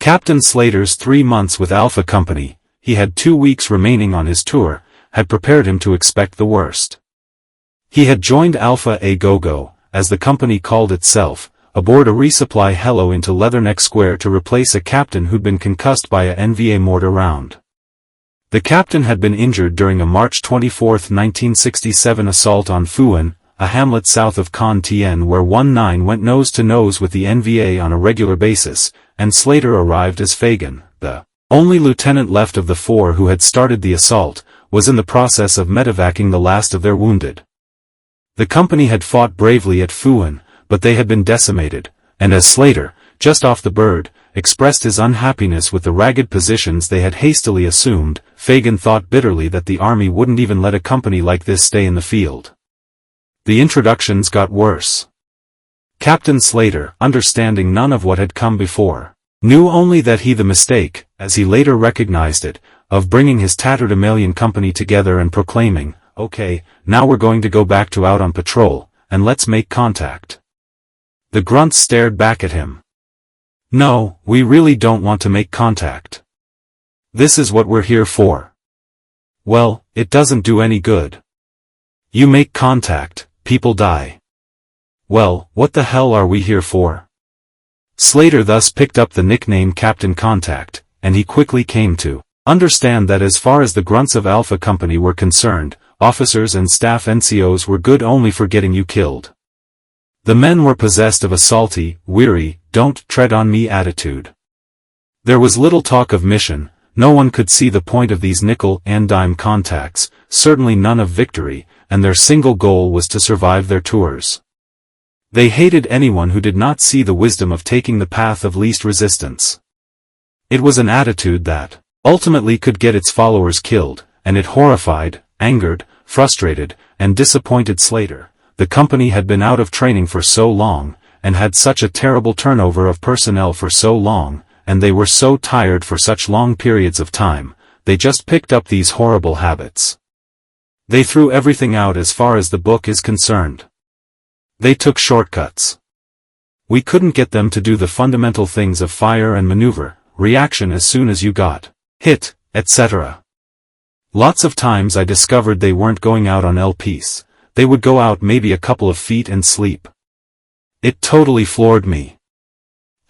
Captain Slater's 3 months with Alpha Company, he had 2 weeks remaining on his tour, had prepared him to expect the worst. He had joined Alpha a Go-Go, as the company called itself, aboard a resupply helo into Leatherneck Square to replace a captain who'd been concussed by a NVA mortar round. The captain had been injured during a March 24, 1967 assault on Fuan, a hamlet south of Con Tien where 19 went nose-to-nose with the NVA on a regular basis, and Slater arrived as Fagan, the only lieutenant left of the 4 who had started the assault, was in the process of medevacing the last of their wounded. The company had fought bravely at Fuan, but they had been decimated, and as Slater, just off the bird, expressed his unhappiness with the ragged positions they had hastily assumed, Fagan thought bitterly that the army wouldn't even let a company like this stay in the field. The introductions got worse. Captain Slater, understanding none of what had come before, knew only that he the mistake, as he later recognized it, of bringing his tatterdemalion company together and proclaiming, "Okay, now we're going to go back to out on patrol, and let's make contact." The grunts stared back at him. "No, we really don't want to make contact. This is what we're here for." "Well, it doesn't do any good. You make contact, people die." "Well, what the hell are we here for?" Slater thus picked up the nickname Captain Contact, and he quickly came to understand that as far as the grunts of Alpha Company were concerned, officers and staff NCOs were good only for getting you killed. The men were possessed of a salty, weary, don't tread on me attitude. There was little talk of mission, no one could see the point of these nickel and dime contacts, certainly none of victory, and their single goal was to survive their tours. They hated anyone who did not see the wisdom of taking the path of least resistance. It was an attitude that ultimately could get its followers killed, and it horrified, angered, frustrated, and disappointed Slater. The company had been out of training for so long, and had such a terrible turnover of personnel for so long, and they were so tired for such long periods of time, they just picked up these horrible habits. They threw everything out as far as the book is concerned. They took shortcuts. We couldn't get them to do the fundamental things of fire and maneuver, reaction as soon as you got hit, etc. Lots of times I discovered they weren't going out on LPs. They would go out maybe a couple of feet and sleep. It totally floored me.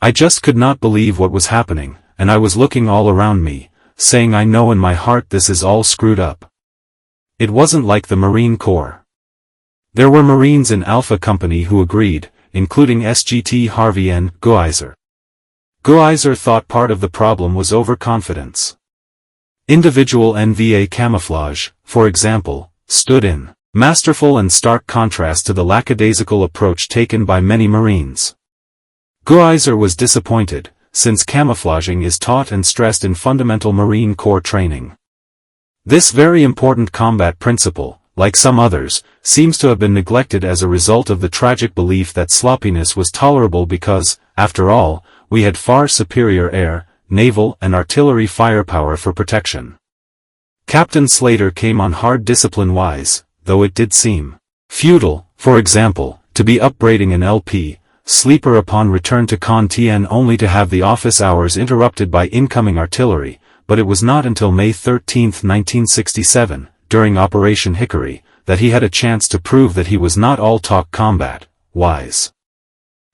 I just could not believe what was happening, and I was looking all around me, saying I know in my heart this is all screwed up. It wasn't like the Marine Corps. There were Marines in Alpha Company who agreed, including SGT Harvey N. Guiser. Guiser thought part of the problem was overconfidence. Individual NVA camouflage, for example, stood in masterful and stark contrast to the lackadaisical approach taken by many Marines. Guiser was disappointed, since camouflaging is taught and stressed in fundamental Marine Corps training. This very important combat principle, like some others, seems to have been neglected as a result of the tragic belief that sloppiness was tolerable because, after all, we had far superior air, naval and artillery firepower for protection. Captain Slater came on hard discipline-wise, though it did seem futile, for example, to be upbraiding an LP sleeper upon return to Con Tien only to have the office hours interrupted by incoming artillery, but it was not until May 13, 1967, during Operation Hickory, that he had a chance to prove that he was not all talk combat, wise.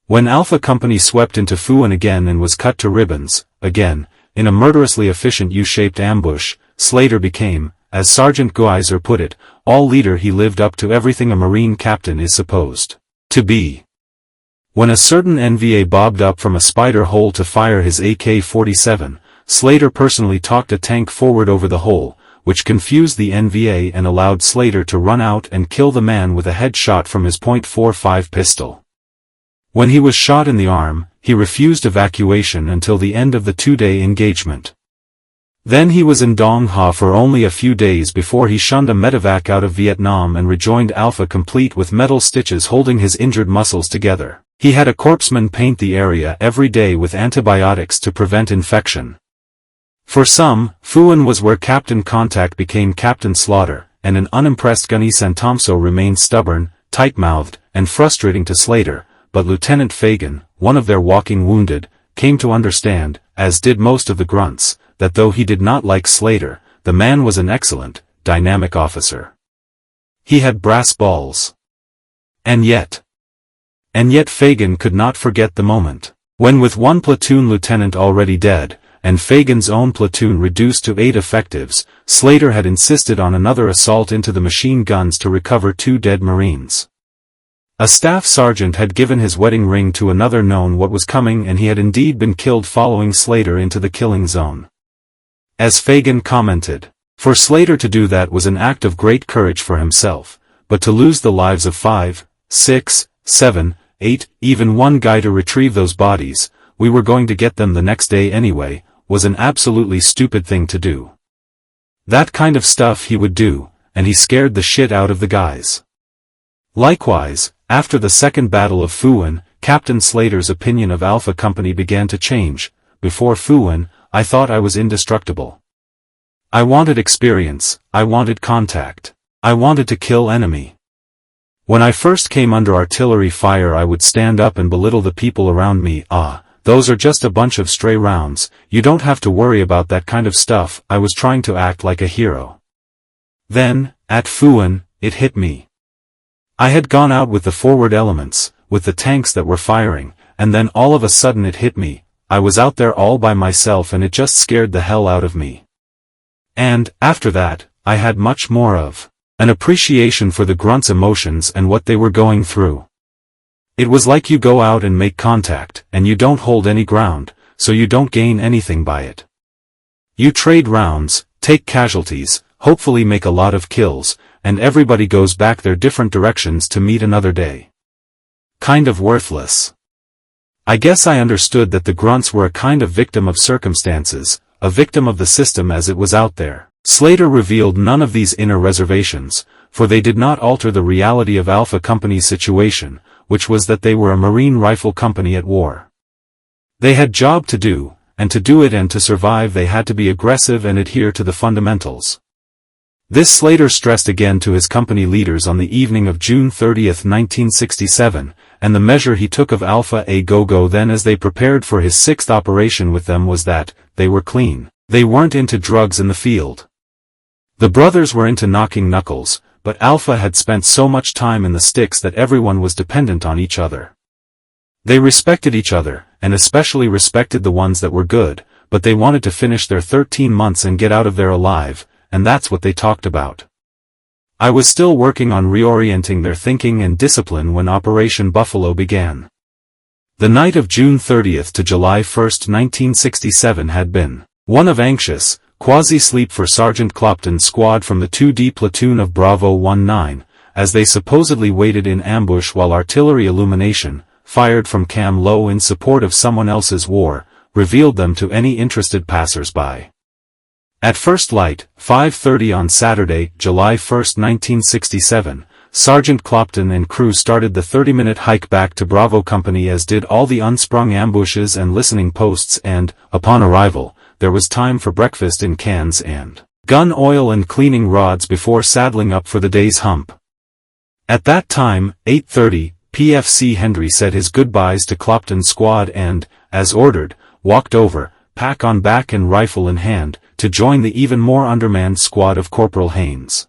When Alpha Company swept into Fuan again and was cut to ribbons, again, in a murderously efficient U-shaped ambush, Slater became, as Sergeant Guiser put it, all leader. He lived up to everything a Marine captain is supposed to be. When a certain NVA bobbed up from a spider hole to fire his AK-47, Slater personally talked a tank forward over the hole, which confused the NVA and allowed Slater to run out and kill the man with a headshot from his .45 pistol. When he was shot in the arm, he refused evacuation until the end of the 2-day engagement. Then he was in Dong Ha for only a few days before he shunned a medevac out of Vietnam and rejoined Alpha complete with metal stitches holding his injured muscles together. He had a corpsman paint the area every day with antibiotics to prevent infection. For some, Fuan was where Captain Contact became Captain Slaughter, and an unimpressed Gunny Santomso remained stubborn, tight-mouthed, and frustrating to Slater, but Lieutenant Fagan, one of their walking wounded, came to understand, as did most of the grunts, that though he did not like Slater, the man was an excellent, dynamic officer. He had brass balls. And yet Fagan could not forget the moment when, with one platoon lieutenant already dead, and Fagan's own platoon reduced to 8 effectives, Slater had insisted on another assault into the machine guns to recover 2 dead Marines. A staff sergeant had given his wedding ring to another known what was coming, and he had indeed been killed following Slater into the killing zone. As Fagan commented, for Slater to do that was an act of great courage for himself, but to lose the lives of 5, 6, 7, 8, even one guy to retrieve those bodies, we were going to get them the next day anyway, was an absolutely stupid thing to do. That kind of stuff he would do, and he scared the shit out of the guys. Likewise, after the Second Battle of Fuin, Captain Slater's opinion of Alpha Company began to change. Before Fuin, I thought I was indestructible. I wanted experience, I wanted contact. I wanted to kill enemy. When I first came under artillery fire, I would stand up and belittle the people around me. Those are just a bunch of stray rounds, you don't have to worry about that kind of stuff. I was trying to act like a hero. Then, at Fuin, it hit me. I had gone out with the forward elements, with the tanks that were firing, and then all of a sudden it hit me. I was out there all by myself, and it just scared the hell out of me. And, after that, I had much more of an appreciation for the grunts' emotions and what they were going through. It was like you go out and make contact, and you don't hold any ground, so you don't gain anything by it. You trade rounds, take casualties, hopefully make a lot of kills, and everybody goes back their different directions to meet another day. Kind of worthless. I guess I understood that the grunts were a kind of victim of circumstances, a victim of the system as it was out there. Slater revealed none of these inner reservations, for they did not alter the reality of Alpha Company's situation, which was that they were a Marine Rifle Company at war. They had job to do, and to do it and to survive they had to be aggressive and adhere to the fundamentals. This Slater stressed again to his company leaders on the evening of June 30, 1967, and the measure he took of Alpha A Go-Go then as they prepared for his 6th operation with them was that, they were clean. They weren't into drugs in the field. The brothers were into knocking knuckles, but Alpha had spent so much time in the sticks that everyone was dependent on each other. They respected each other, and especially respected the ones that were good, but they wanted to finish their 13 months and get out of there alive, and that's what they talked about. I was still working on reorienting their thinking and discipline when Operation Buffalo began. The night of June 30th to July 1st, 1967 had been one of anxious, quasi-sleep for Sergeant Clopton's squad from the 2D platoon of Bravo 19, as they supposedly waited in ambush while artillery illumination, fired from Cam Low in support of someone else's war, revealed them to any interested passers-by. At first light, 5:30 on Saturday, July 1st, 1967, Sergeant Clopton and crew started the 30-minute hike back to Bravo Company, as did all the unsprung ambushes and listening posts, and, upon arrival, there was time for breakfast in cans and gun oil and cleaning rods before saddling up for the day's hump. At that time, 8:30, PFC Hendry said his goodbyes to Clopton's squad and, as ordered, walked over, pack on back and rifle in hand, to join the even more undermanned squad of Corporal Haynes.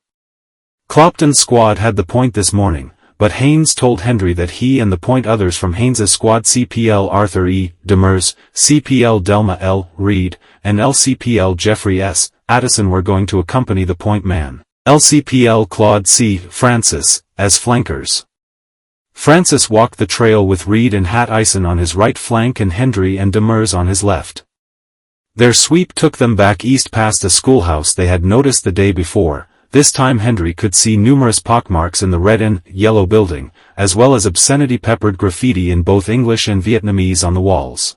Clopton's squad had the point this morning, but Haynes told Hendry that he and the point others from Haynes's squad, CPL Arthur E. Demers, CPL Delma L. Reed, and LCPL Jeffrey S. Addison were going to accompany the point man, LCPL Claude C. Francis, as flankers. Francis walked the trail with Reed and Hat Eisen on his right flank and Hendry and Demers on his left. Their sweep took them back east past a schoolhouse they had noticed the day before. This time Hendry could see numerous pockmarks in the red and yellow building, as well as obscenity-peppered graffiti in both English and Vietnamese on the walls.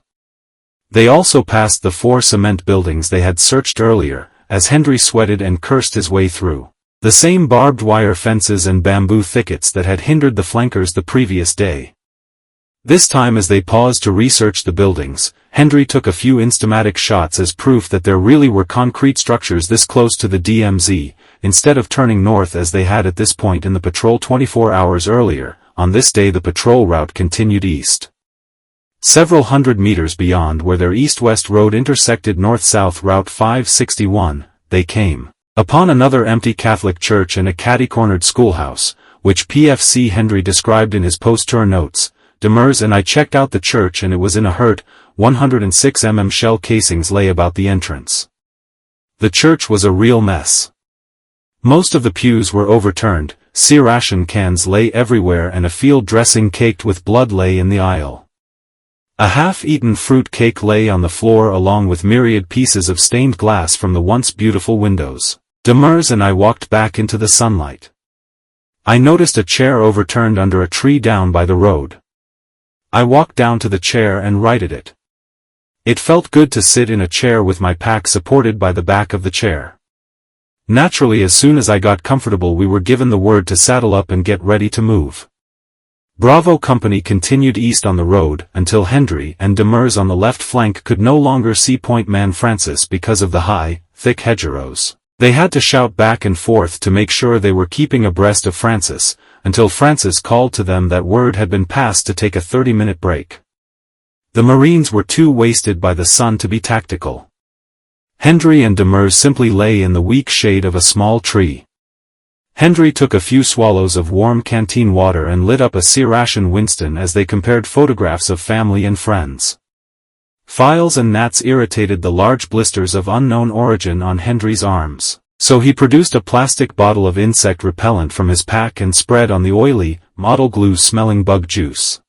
They also passed the 4 cement buildings they had searched earlier, as Hendry sweated and cursed his way through the same barbed wire fences and bamboo thickets that had hindered the flankers the previous day. This time, as they paused to research the buildings, Hendry took a few instamatic shots as proof that there really were concrete structures this close to the DMZ, instead of turning north as they had at this point in the patrol 24 hours earlier. On this day the patrol route continued east. Several hundred meters beyond where their east-west road intersected north-south Route 561, they came upon another empty Catholic church and a catty-cornered schoolhouse, which PFC Hendry described in his post-tour notes. Demers and I checked out the church and it was in a hurt. 106 shell casings lay about the entrance. The church was a real mess. Most of the pews were overturned, ration cans lay everywhere and a field dressing caked with blood lay in the aisle. A half-eaten fruit cake lay on the floor along with myriad pieces of stained glass from the once beautiful windows. Demers and I walked back into the sunlight. I noticed a chair overturned under a tree down by the road. I walked down to the chair and righted it. It felt good to sit in a chair with my pack supported by the back of the chair. Naturally, as soon as I got comfortable we were given the word to saddle up and get ready to move. Bravo Company continued east on the road until Hendry and Demers on the left flank could no longer see Point Man Francis because of the high, thick hedgerows. They had to shout back and forth to make sure they were keeping abreast of Francis, until Francis called to them that word had been passed to take a 30-minute break. The Marines were too wasted by the sun to be tactical. Hendry and Demers simply lay in the weak shade of a small tree. Hendry took a few swallows of warm canteen water and lit up a ration Winston as they compared photographs of family and friends. Files and gnats irritated the large blisters of unknown origin on Hendry's arms, so he produced a plastic bottle of insect repellent from his pack and spread on the oily, model glue-smelling bug juice.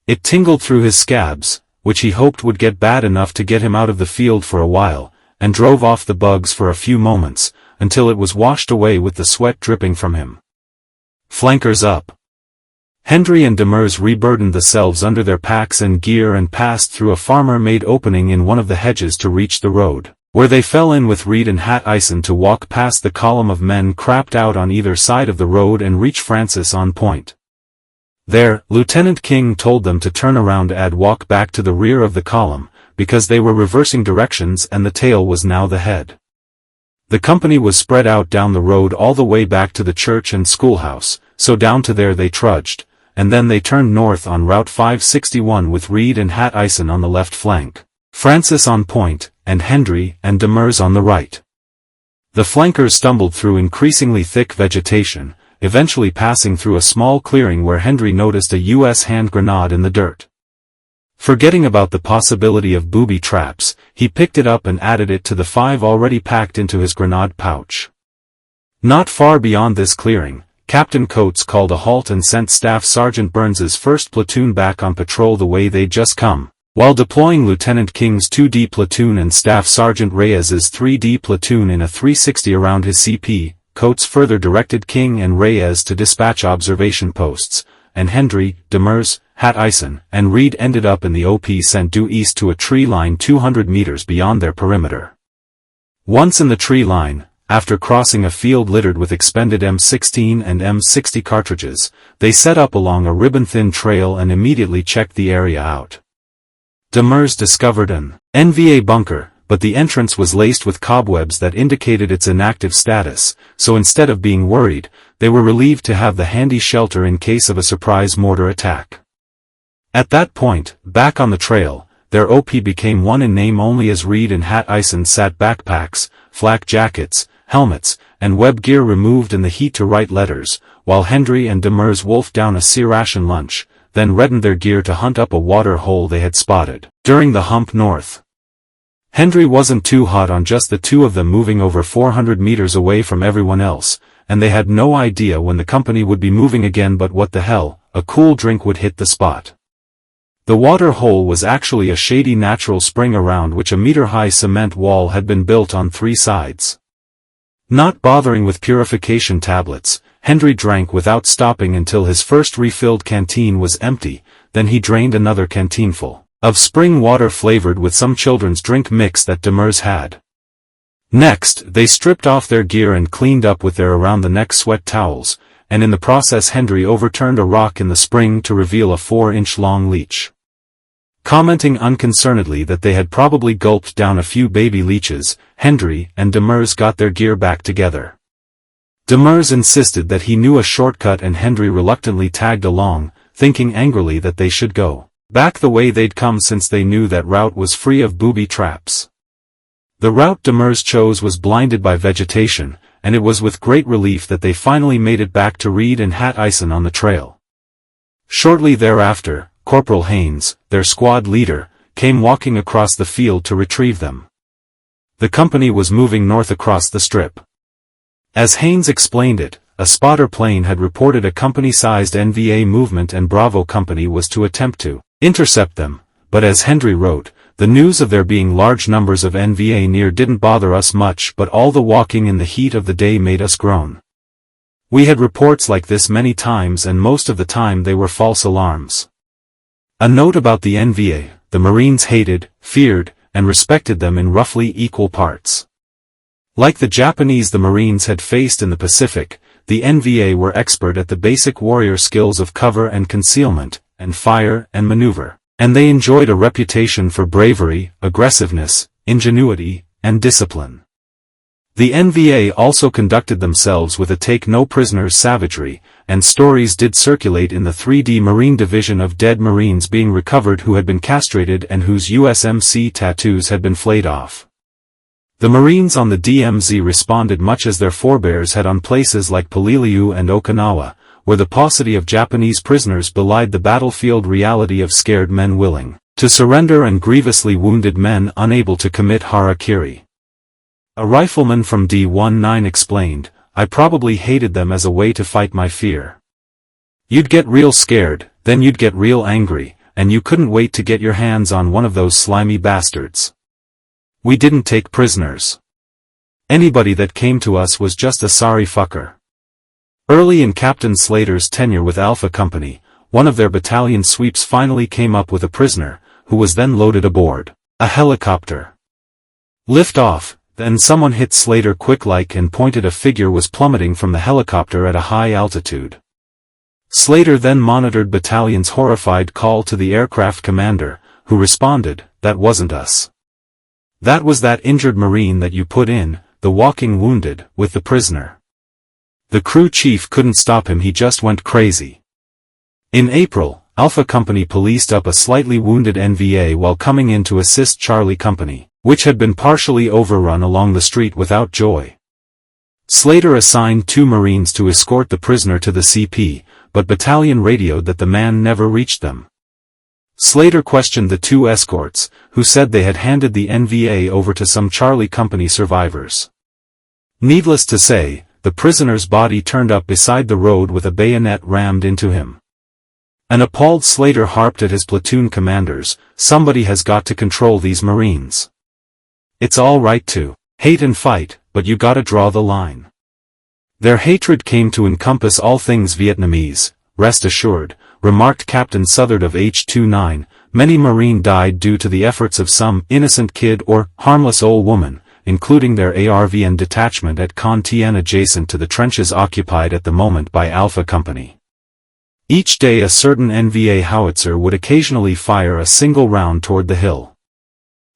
It tingled through his scabs, which he hoped would get bad enough to get him out of the field for a while, and drove off the bugs for a few moments, until it was washed away with the sweat dripping from him. Flankers up. Hendry and Demers reburdened themselves under their packs and gear and passed through a farmer-made opening in one of the hedges to reach the road, where they fell in with Reed and Hat Eisen to walk past the column of men crapped out on either side of the road and reach Francis on point. There, Lieutenant King told them to turn around and walk back to the rear of the column, because they were reversing directions and the tail was now the head. The company was spread out down the road all the way back to the church and schoolhouse, so down to there they trudged, and then they turned north on Route 561 with Reed and Hat Eisen on the left flank, Francis on point, and Hendry and Demers on the right. The flankers stumbled through increasingly thick vegetation, eventually passing through a small clearing where Hendry noticed a U.S. hand grenade in the dirt. Forgetting about the possibility of booby traps, he picked it up and added it to the 5 already packed into his grenade pouch. Not far beyond this clearing, Captain Coates called a halt and sent Staff Sergeant Burns's 1st platoon back on patrol the way they'd just come, while deploying Lieutenant King's 2D platoon and Staff Sergeant Reyes's 3D platoon in a 360 around his CP. Coates further directed King and Reyes to dispatch observation posts, and Hendry, Demers, Hat Eisen, and Reed ended up in the OP sent due east to a tree line 200 meters beyond their perimeter. Once in the tree line, after crossing a field littered with expended M16 and M60 cartridges, they set up along a ribbon-thin trail and immediately checked the area out. Demers discovered an NVA bunker, but the entrance was laced with cobwebs that indicated its inactive status, so instead of being worried, they were relieved to have the handy shelter in case of a surprise mortar attack. At that point, back on the trail, their OP became one in name only as Reed and Hat Eisen sat backpacks, flak jackets, helmets, and web gear removed in the heat to write letters, while Hendry and Demers wolfed down a ration lunch, then reddened their gear to hunt up a water hole they had spotted during the hump north. Hendry wasn't too hot on just the two of them moving over 400 meters away from everyone else, and they had no idea when the company would be moving again, but what the hell, a cool drink would hit the spot. The water hole was actually a shady natural spring around which a meter-high cement wall had been built on 3 sides. Not bothering with purification tablets, Hendry drank without stopping until his first refilled canteen was empty, then he drained another canteenful of spring water flavored with some children's drink mix that Demers had. Next, they stripped off their gear and cleaned up with their around-the-neck sweat towels, and in the process Hendry overturned a rock in the spring to reveal a 4-inch-long leech. Commenting unconcernedly that they had probably gulped down a few baby leeches, Hendry and Demers got their gear back together. Demers insisted that he knew a shortcut and Hendry reluctantly tagged along, thinking angrily that they should go back the way they'd come since they knew that route was free of booby traps. The route Demers chose was blinded by vegetation, and it was with great relief that they finally made it back to Reed and Hat Eisen on the trail. Shortly thereafter, Corporal Haynes, their squad leader, came walking across the field to retrieve them. The company was moving north across the strip. As Haynes explained it, a spotter plane had reported a company-sized NVA movement and Bravo Company was to attempt to intercept them, but as Hendry wrote, the news of there being large numbers of NVA near didn't bother us much, but all the walking in the heat of the day made us groan. We had reports like this many times, and most of the time they were false alarms. A note about the NVA: the Marines hated, feared, and respected them in roughly equal parts. Like the Japanese the Marines had faced in the Pacific, the NVA were expert at the basic warrior skills of cover and concealment, and fire and maneuver, and they enjoyed a reputation for bravery, aggressiveness, ingenuity, and discipline. The NVA also conducted themselves with a take-no-prisoners savagery, and stories did circulate in the 3D Marine Division of dead Marines being recovered who had been castrated and whose USMC tattoos had been flayed off. The Marines on the DMZ responded much as their forebears had on places like Peleliu and Okinawa, where the paucity of Japanese prisoners belied the battlefield reality of scared men willing to surrender and grievously wounded men unable to commit harakiri. A rifleman from D-19 explained, "I probably hated them as a way to fight my fear. You'd get real scared, then you'd get real angry, and you couldn't wait to get your hands on one of those slimy bastards. We didn't take prisoners. Anybody that came to us was just a sorry fucker." Early in Captain Slater's tenure with Alpha Company, one of their battalion sweeps finally came up with a prisoner, who was then loaded aboard a helicopter. Lift off. Then someone hit Slater quick-like and pointed. A figure was plummeting from the helicopter at a high altitude. Slater then monitored battalion's horrified call to the aircraft commander, who responded, "That wasn't us. That was that injured Marine that you put in, the walking wounded, with the prisoner." The crew chief couldn't stop him, he just went crazy. In April, Alpha Company policed up a slightly wounded NVA while coming in to assist Charlie Company, which had been partially overrun along the street without joy. Slater assigned 2 Marines to escort the prisoner to the CP, but battalion radioed that the man never reached them. Slater questioned the 2 escorts, who said they had handed the NVA over to some Charlie Company survivors. Needless to say, the prisoner's body turned up beside the road with a bayonet rammed into him. An appalled Slater harped at his platoon commanders, "Somebody has got to control these Marines. It's all right to hate and fight, but you gotta draw the line." Their hatred came to encompass all things Vietnamese, rest assured, remarked Captain Southard of H-29, "Many Marine died due to the efforts of some innocent kid or harmless old woman, including their ARVN detachment at Con Tien adjacent to the trenches occupied at the moment by Alpha Company. Each day a certain NVA howitzer would occasionally fire a single round toward the hill.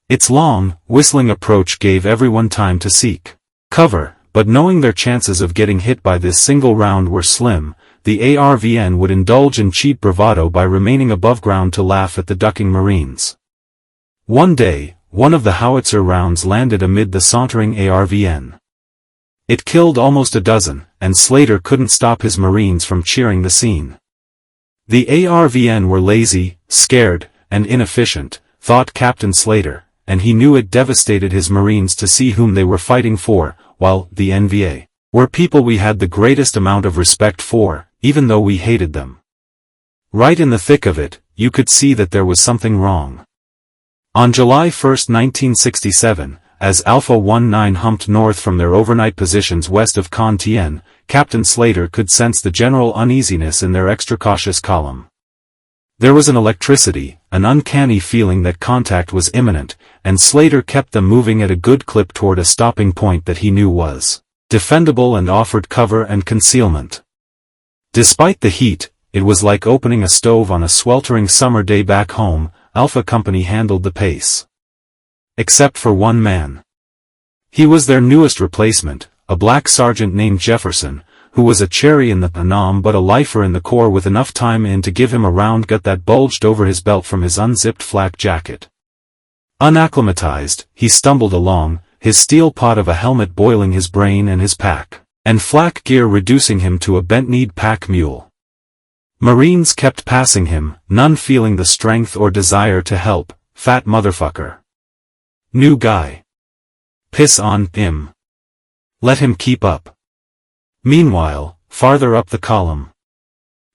Its long, whistling approach gave everyone time to seek cover, but knowing their chances of getting hit by this single round were slim, the ARVN would indulge in cheap bravado by remaining above ground to laugh at the ducking Marines. One day, one of the howitzer rounds landed amid the sauntering ARVN. It killed almost a dozen, and Slater couldn't stop his Marines from cheering the scene. The ARVN were lazy, scared, and inefficient, thought Captain Slater, and he knew it devastated his Marines to see whom they were fighting for, while the NVA were people we had the greatest amount of respect for, even though we hated them. Right in the thick of it, you could see that there was something wrong. On July 1, 1967, as Alpha 19 humped north from their overnight positions west of Con Tien, Captain Slater could sense the general uneasiness in their extra-cautious column. There was an electricity, an uncanny feeling that contact was imminent, and Slater kept them moving at a good clip toward a stopping point that he knew was defendable and offered cover and concealment. Despite the heat, it was like opening a stove on a sweltering summer day back home. Alpha Company handled the pace. Except for one man. He was their newest replacement, a black sergeant named Jefferson, who was a cherry in the Panam but a lifer in the Corps with enough time in to give him a round gut that bulged over his belt from his unzipped flak jacket. Unacclimatized, he stumbled along, his steel pot of a helmet boiling his brain and his pack, and flak gear reducing him to a bent-kneed pack mule. Marines kept passing him, none feeling the strength or desire to help. Fat motherfucker. New guy. Piss on him. Let him keep up. Meanwhile, farther up the column,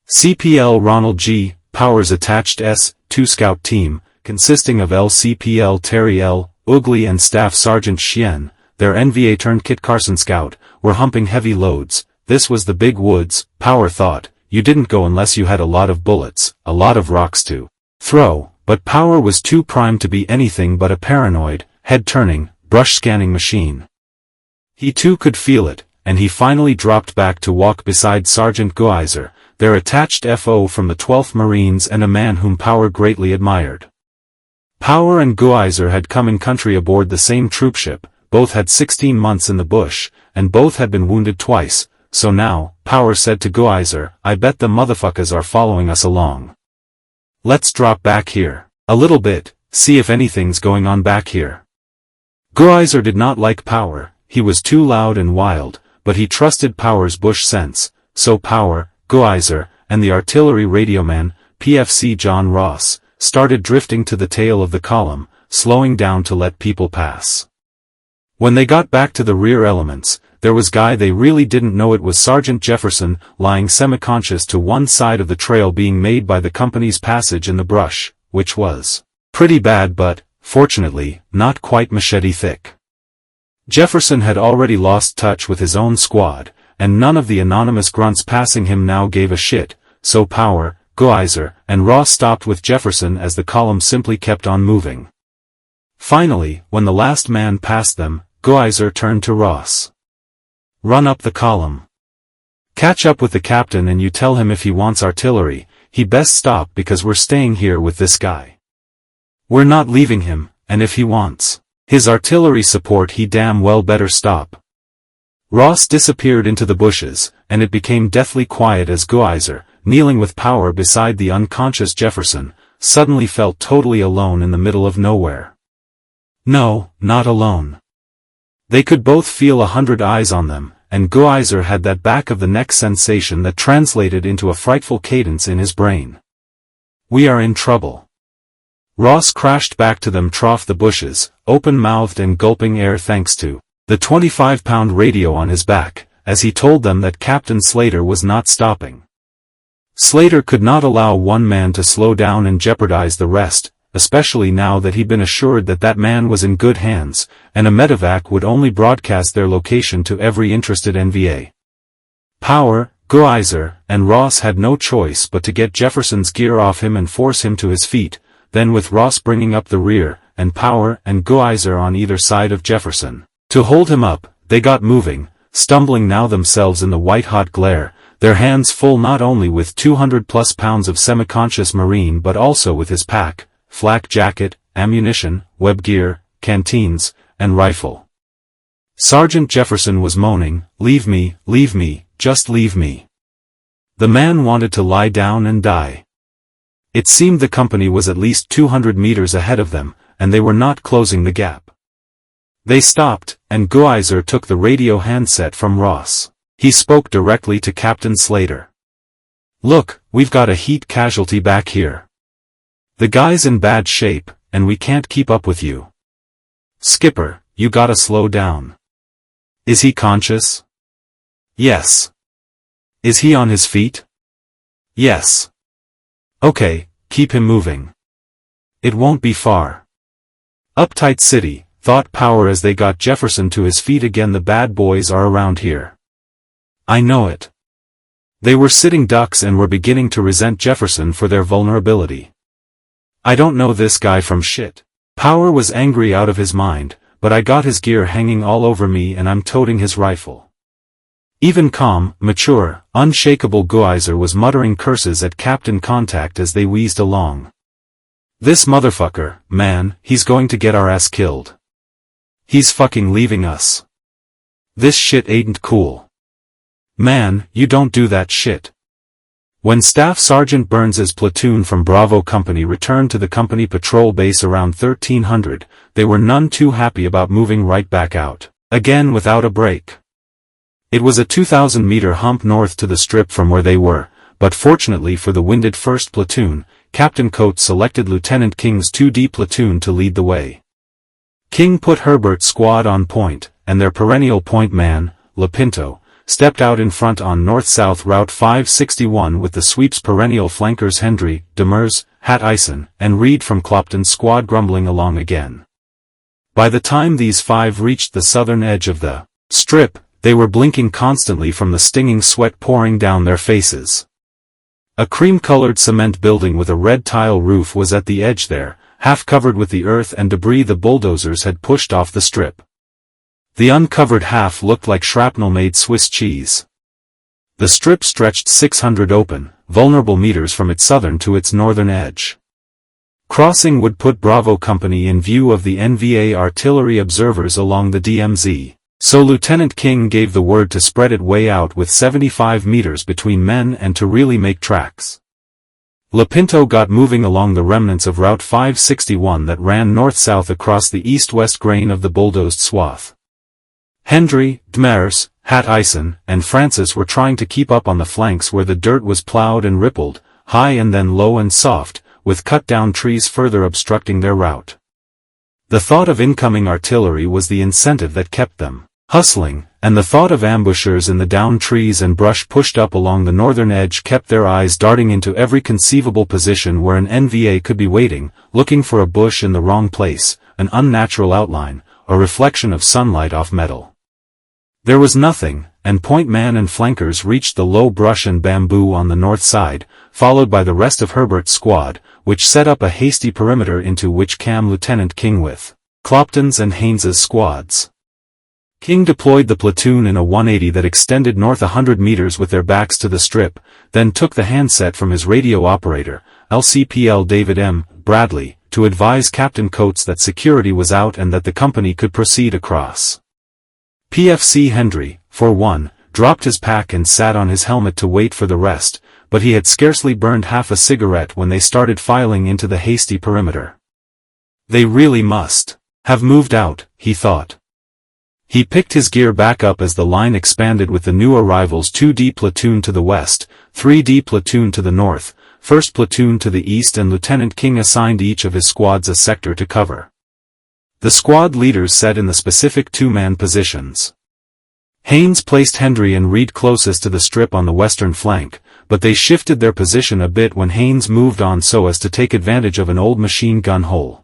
CPL Ronald G. Powers attached S-2 scout team, consisting of LCPL Terry L. Ugly and Staff Sergeant Shien, their NVA-turned-Kit Carson scout, were humping heavy loads. This was the big woods, Power thought. You didn't go unless you had a lot of bullets, a lot of rocks to throw, but Power was too primed to be anything but a paranoid, head-turning, brush-scanning machine. He too could feel it, and he finally dropped back to walk beside Sergeant Guiser, their attached FO from the 12th Marines and a man whom Power greatly admired. Power and Guiser had come in country aboard the same troopship, both had 16 months in the bush, and both had been wounded twice, so now, Power said to Guiser, I bet the motherfuckers are following us along. Let's drop back here, a little bit, see if anything's going on back here. Guiser did not like Power, he was too loud and wild, but he trusted Power's bush sense, so Power, Guiser, and the artillery radioman, PFC John Ross, started drifting to the tail of the column, slowing down to let people pass. When they got back to the rear elements, there was guy they really didn't know. It was Sergeant Jefferson, lying semi-conscious to one side of the trail being made by the company's passage in the brush, which was pretty bad but, fortunately, not quite machete thick. Jefferson had already lost touch with his own squad, and none of the anonymous grunts passing him now gave a shit, so Power, Guiser, and Ross stopped with Jefferson as the column simply kept on moving. Finally, when the last man passed them, Guiser turned to Ross. Run up the column. Catch up with the captain and you tell him if he wants artillery, he best stop because we're staying here with this guy. We're not leaving him, and if he wants his artillery support he damn well better stop. Ross disappeared into the bushes, and it became deathly quiet as Guiser, kneeling with Power beside the unconscious Jefferson, suddenly felt totally alone in the middle of nowhere. No, not alone. They could both feel 100 eyes on them, and Guiser had that back-of-the-neck sensation that translated into a frightful cadence in his brain. We are in trouble. Ross crashed back to them trough the bushes, open-mouthed and gulping air thanks to the 25-pound radio on his back, as he told them that Captain Slater was not stopping. Slater could not allow one man to slow down and jeopardize the rest, especially now that he'd been assured that that man was in good hands, and a medevac would only broadcast their location to every interested NVA. Power, Guiser, and Ross had no choice but to get Jefferson's gear off him and force him to his feet, then with Ross bringing up the rear, and Power and Guiser on either side of Jefferson, to hold him up, they got moving, stumbling now themselves in the white-hot glare, their hands full not only with 200-plus pounds of semi-conscious Marine but also with his pack, flak jacket, ammunition, web gear, canteens, and rifle. Sergeant Jefferson was moaning, leave me, just leave me. The man wanted to lie down and die. It seemed the company was at least 200 meters ahead of them, and they were not closing the gap. They stopped, and Guiser took the radio handset from Ross. He spoke directly to Captain Slater. Look, we've got a heat casualty back here. The guy's in bad shape, and we can't keep up with you. Skipper, you gotta slow down. Is he conscious? Yes. Is he on his feet? Yes. Okay, keep him moving. It won't be far. Uptight city, thought Power as they got Jefferson to his feet again. The bad boys are around here. I know it. They were sitting ducks and were beginning to resent Jefferson for their vulnerability. I don't know this guy from shit. Power was angry out of his mind, but I got his gear hanging all over me and I'm toting his rifle. Even calm, mature, unshakable Guiser was muttering curses at Captain Contact as they wheezed along. This motherfucker, man, he's going to get our ass killed. He's fucking leaving us. This shit ain't cool. "Man, you don't do that shit." When Staff Sergeant Burns's platoon from Bravo Company returned to the company patrol base around 1300, they were none too happy about moving right back out, again without a break. It was a 2,000-meter hump north to the strip from where they were, but fortunately for the winded 1st Platoon, Captain Coates selected Lieutenant King's 2D platoon to lead the way. King put Herbert's squad on point, and their perennial point man, Lapinto, stepped out in front on north-south Route 561 with the sweep's perennial flankers Hendry, Demers, Hat Eisen, and Reed from Clopton's squad grumbling along again. By the time these 5 reached the southern edge of the strip, they were blinking constantly from the stinging sweat pouring down their faces. A cream-colored cement building with a red tile roof was at the edge there, half covered with the earth and debris the bulldozers had pushed off the strip. The uncovered half looked like shrapnel-made Swiss cheese. The strip stretched 600 open, vulnerable meters from its southern to its northern edge. Crossing would put Bravo Company in view of the NVA artillery observers along the DMZ, so Lieutenant King gave the word to spread it way out with 75 meters between men and to really make tracks. Lapinto got moving along the remnants of Route 561 that ran north-south across the east-west grain of the bulldozed swath. Hendry, Demers, Hat Eisen, and Francis were trying to keep up on the flanks where the dirt was plowed and rippled, high and then low and soft, with cut-down trees further obstructing their route. The thought of incoming artillery was the incentive that kept them hustling, and the thought of ambushers in the downed trees and brush pushed up along the northern edge kept their eyes darting into every conceivable position where an NVA could be waiting, looking for a bush in the wrong place, an unnatural outline, a reflection of sunlight off metal. There was nothing, and point man and flankers reached the low brush and bamboo on the north side, followed by the rest of Herbert's squad, which set up a hasty perimeter into which came Lieutenant King with Clopton's and Haynes's squads. King deployed the platoon in a 180 that extended north 100 meters with their backs to the strip, then took the handset from his radio operator, LCPL David M. Bradley, to advise Captain Coates that security was out and that the company could proceed across. PFC Hendry, for one, dropped his pack and sat on his helmet to wait for the rest, but he had scarcely burned half a cigarette when they started filing into the hasty perimeter. They really must have moved out, he thought. He picked his gear back up as the line expanded with the new arrivals 2D platoon to the west, 3D platoon to the north, 1st platoon to the east, and Lieutenant King assigned each of his squads a sector to cover. The squad leaders set in the specific 2-man positions. Haynes placed Hendry and Reed closest to the strip on the western flank, but they shifted their position a bit when Haynes moved on so as to take advantage of an old machine gun hole.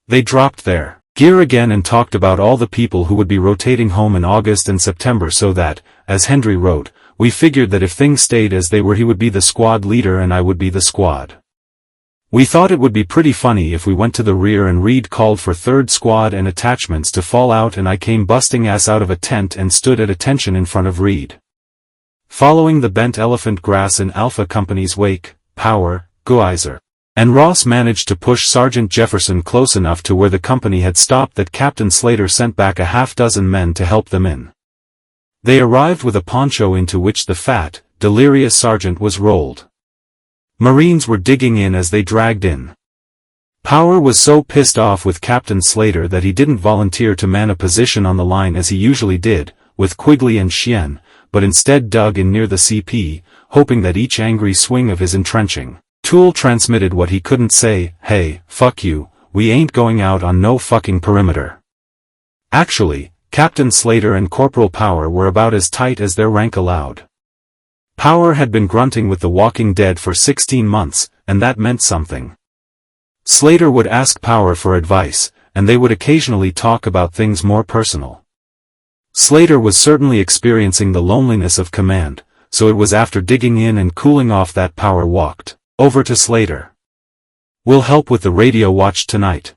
They dropped their gear again and talked about all the people who would be rotating home in August and September so that, as Hendry wrote, we figured that if things stayed as they were he would be the squad leader and I would be the squad. We thought it would be pretty funny if we went to the rear and Reed called for 3rd squad and attachments to fall out and I came busting ass out of a tent and stood at attention in front of Reed. Following the bent elephant grass in Alpha Company's wake, Power, Guizer, and Ross managed to push Sergeant Jefferson close enough to where the company had stopped that Captain Slater sent back a half-dozen men to help them in. They arrived with a poncho into which the fat, delirious sergeant was rolled. Marines were digging in as they dragged in. Power was so pissed off with Captain Slater that he didn't volunteer to man a position on the line as he usually did, with Quigley and Chien, but instead dug in near the CP, hoping that each angry swing of his entrenching tool transmitted what he couldn't say, hey, fuck you, we ain't going out on no fucking perimeter. Actually, Captain Slater and Corporal Power were about as tight as their rank allowed. Power had been grunting with the Walking Dead for 16 months, and that meant something. Slater would ask Power for advice, and they would occasionally talk about things more personal. Slater was certainly experiencing the loneliness of command, so it was after digging in and cooling off that Power walked over to Slater. We'll help with the radio watch tonight.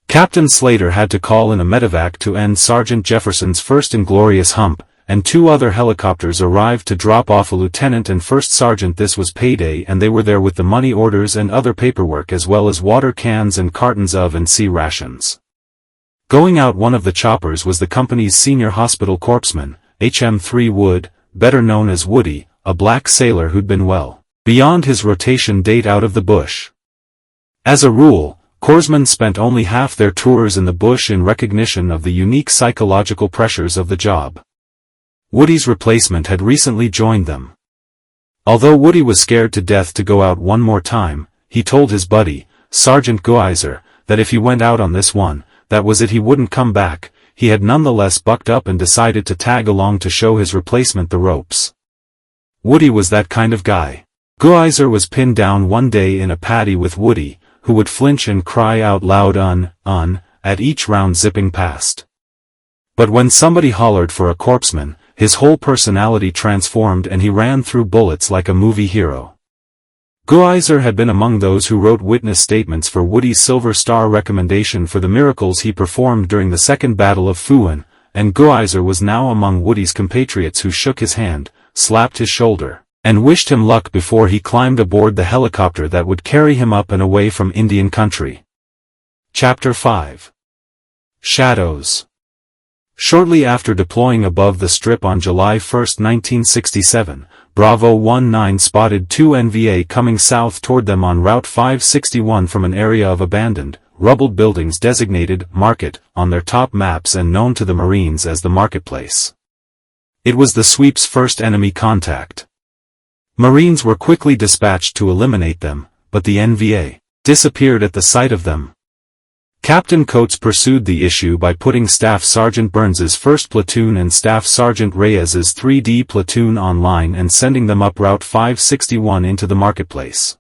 Captain Slater had to call in a medevac to end Sergeant Jefferson's first inglorious hump, and 2 other helicopters arrived to drop off a lieutenant and 1st sergeant. This was payday and they were there with the money orders and other paperwork as well as water cans and cartons of and C rations. Going out one of the choppers was the company's senior hospital corpsman, HM3 Wood, better known as Woody, a black sailor who'd been well beyond his rotation date out of the bush. As a rule, corpsmen spent only half their tours in the bush in recognition of the unique psychological pressures of the job. Woody's replacement had recently joined them. Although Woody was scared to death to go out one more time, he told his buddy, Sergeant Geiser, that if he went out on this one, that was it, he wouldn't come back. He had nonetheless bucked up and decided to tag along to show his replacement the ropes. Woody was that kind of guy. Geiser was pinned down one day in a paddy with Woody, who would flinch and cry out loud at each round zipping past. But when somebody hollered for a corpsman, his whole personality transformed and he ran through bullets like a movie hero. Geiser had been among those who wrote witness statements for Woody's Silver Star recommendation for the miracles he performed during the Second Battle of Fuan, and Geiser was now among Woody's compatriots who shook his hand, slapped his shoulder, and wished him luck before he climbed aboard the helicopter that would carry him up and away from Indian country. Chapter 5. Shadows. Shortly after deploying above the Strip on July 1, 1967, Bravo 19 spotted two NVA coming south toward them on Route 561 from an area of abandoned, rubbled buildings designated Market on their top maps and known to the Marines as the Marketplace. It was the sweep's first enemy contact. Marines were quickly dispatched to eliminate them, but the NVA disappeared at the sight of them. Captain Coates pursued the issue by putting Staff Sergeant Burns's 1st Platoon and Staff Sergeant Reyes's 3D Platoon online and sending them up Route 561 into the Marketplace.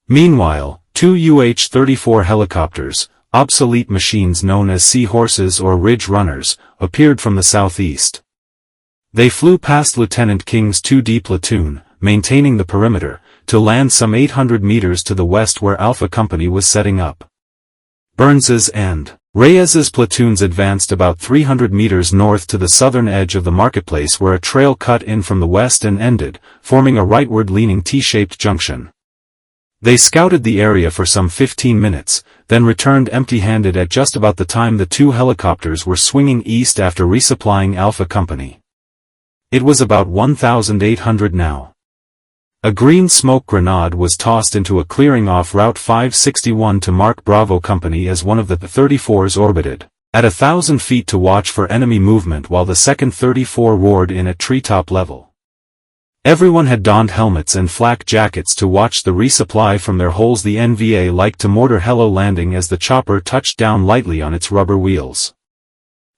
Meanwhile, two UH-34 helicopters, obsolete machines known as Seahorses or Ridge Runners, appeared from the southeast. They flew past Lieutenant King's 2D Platoon, maintaining the perimeter, to land some 800 meters to the west where Alpha Company was setting up. Burns's and Reyes's platoons advanced about 300 meters north to the southern edge of the Marketplace where a trail cut in from the west and ended, forming a rightward-leaning T-shaped junction. They scouted the area for some 15 minutes, then returned empty-handed at just about the time the two helicopters were swinging east after resupplying Alpha Company. It was about 1,800 now. A green smoke grenade was tossed into a clearing off Route 561 to mark Bravo Company as one of the 34s orbited at 1,000 feet to watch for enemy movement while the second 34 roared in at treetop level. Everyone had donned helmets and flak jackets to watch the resupply from their holes. The NVA liked to mortar hello landing as the chopper touched down lightly on its rubber wheels.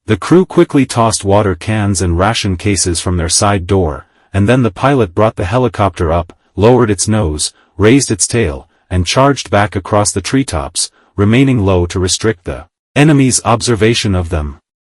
The crew quickly tossed water cans and ration cases from their side door, and then the pilot brought the helicopter up, lowered its nose, raised its tail, and charged back across the treetops, remaining low to restrict the enemy's observation of them.